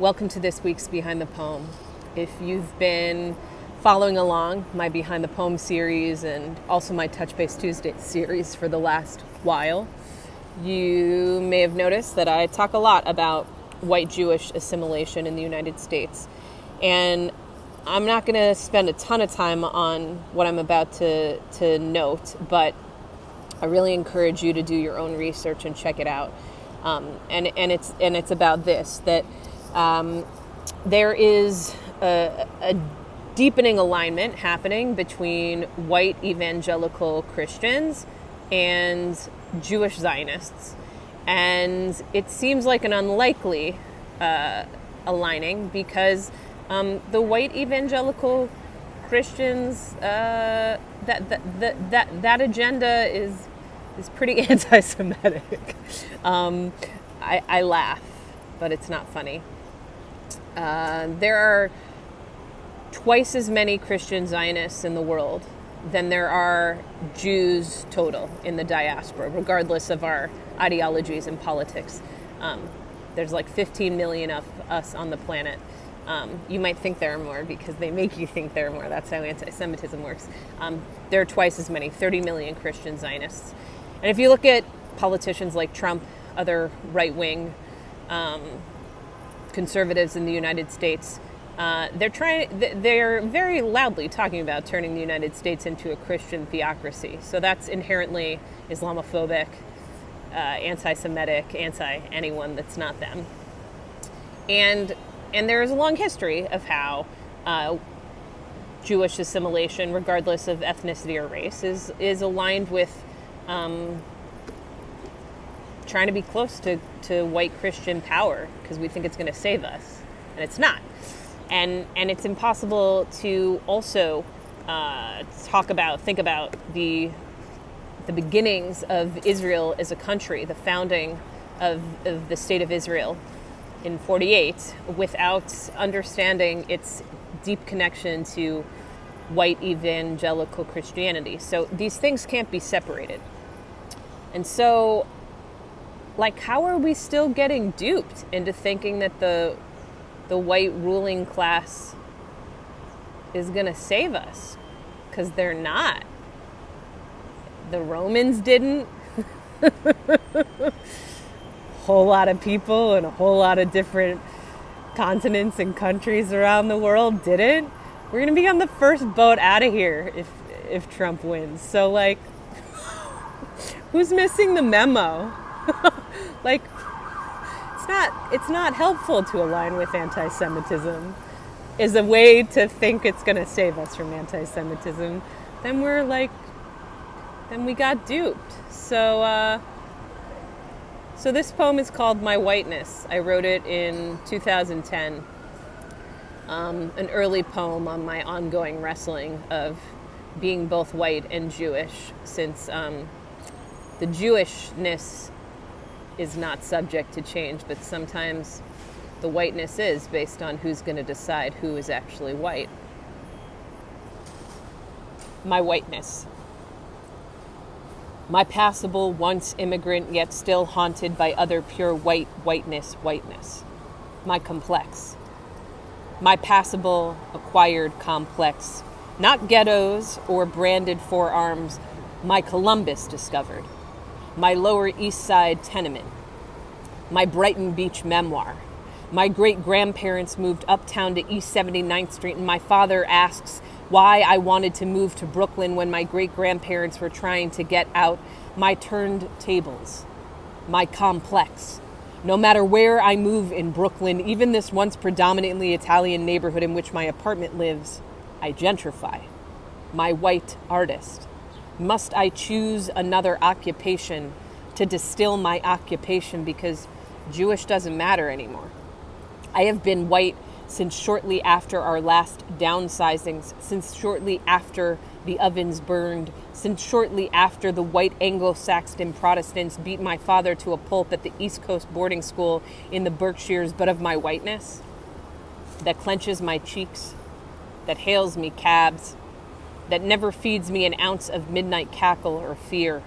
Welcome to this week's Behind the Poem. If you've been following along my Behind the Poem series and also my Touch Base Tuesday series for the last while, you may have noticed that I talk a lot about white Jewish assimilation in the United States. And I'm not going to spend a ton of time on what I'm about to note, but I really encourage you to do your own research and check it out. And it's about this, that there is a deepening alignment happening between white evangelical Christians and Jewish Zionists. And it seems like an unlikely aligning because the white evangelical Christians, that agenda is pretty anti-Semitic. I laugh, but it's not funny. There are twice as many Christian Zionists in the world than there are Jews total in the diaspora, regardless of our ideologies and politics. There's like 15 million of us on the planet. You might think there are more because they make you think there are more. That's how anti-Semitism works. There are twice as many, 30 million Christian Zionists. And if you look at politicians like Trump, other right-wing conservatives in the United States, they're very loudly talking about turning the United States into a Christian theocracy. So that's inherently Islamophobic, anti-Semitic, anti-anyone that's not them. And there is a long history of how Jewish assimilation, regardless of ethnicity or race, is aligned with trying to be close to white Christian power because we think it's going to save us, and it's not. And it's impossible to also think about the beginnings of Israel as a country, the founding of the state of Israel in 48, without understanding its deep connection to white evangelical Christianity. So these things can't be separated. And so, how are we still getting duped into thinking that the white ruling class is going to save us? Because they're not. The Romans didn't. Whole lot of people in a whole lot of different continents and countries around the world didn't. We're going to be on the first boat out of here if Trump wins. So, who's missing the memo? It's not helpful to align with anti-Semitism is a way to think it's going to save us from anti-Semitism. Then we got duped. So this poem is called My Whiteness. I wrote it in 2010. An early poem on my ongoing wrestling of being both white and Jewish, since the Jewishness is not subject to change, but sometimes the whiteness is, based on who's going to decide who is actually white. My whiteness. My passable, once immigrant, yet still haunted by other pure whiteness. My complex. My passable, acquired complex. Not ghettos or branded forearms, my Columbus discovered. My Lower East Side tenement. My Brighton Beach memoir. My great-grandparents moved uptown to East 79th Street, and my father asks why I wanted to move to Brooklyn when my great-grandparents were trying to get out. My turned tables. My complex. No matter where I move in Brooklyn, even this once predominantly Italian neighborhood in which my apartment lives, I gentrify. My white artist. Must I choose another occupation to distill my occupation because Jewish doesn't matter anymore? I have been white since shortly after our last downsizings, since shortly after the ovens burned, since shortly after the white Anglo-Saxon Protestants beat my father to a pulp at the East Coast boarding school in the Berkshires, but of my whiteness that clenches my cheeks, that hails me cabs, that never feeds me an ounce of midnight cackle or fear,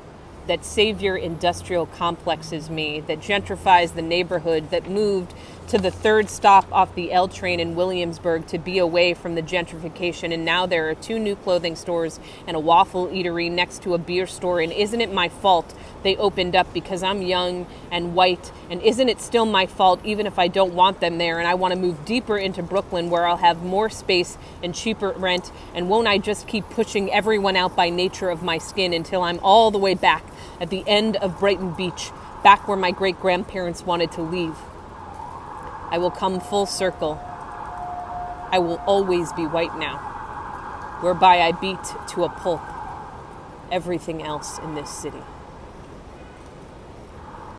that savior industrial complexes me, that gentrifies the neighborhood, that moved to the third stop off the L train in Williamsburg to be away from the gentrification, and now there are 2 new clothing stores and a waffle eatery next to a beer store, and isn't it my fault they opened up because I'm young and white, and isn't it still my fault even if I don't want them there and I want to move deeper into Brooklyn where I'll have more space and cheaper rent, and won't I just keep pushing everyone out by nature of my skin until I'm all the way back at the end of Brighton Beach, back where my great-grandparents wanted to leave? I will come full circle. I will always be white now, whereby I beat to a pulp everything else in this city.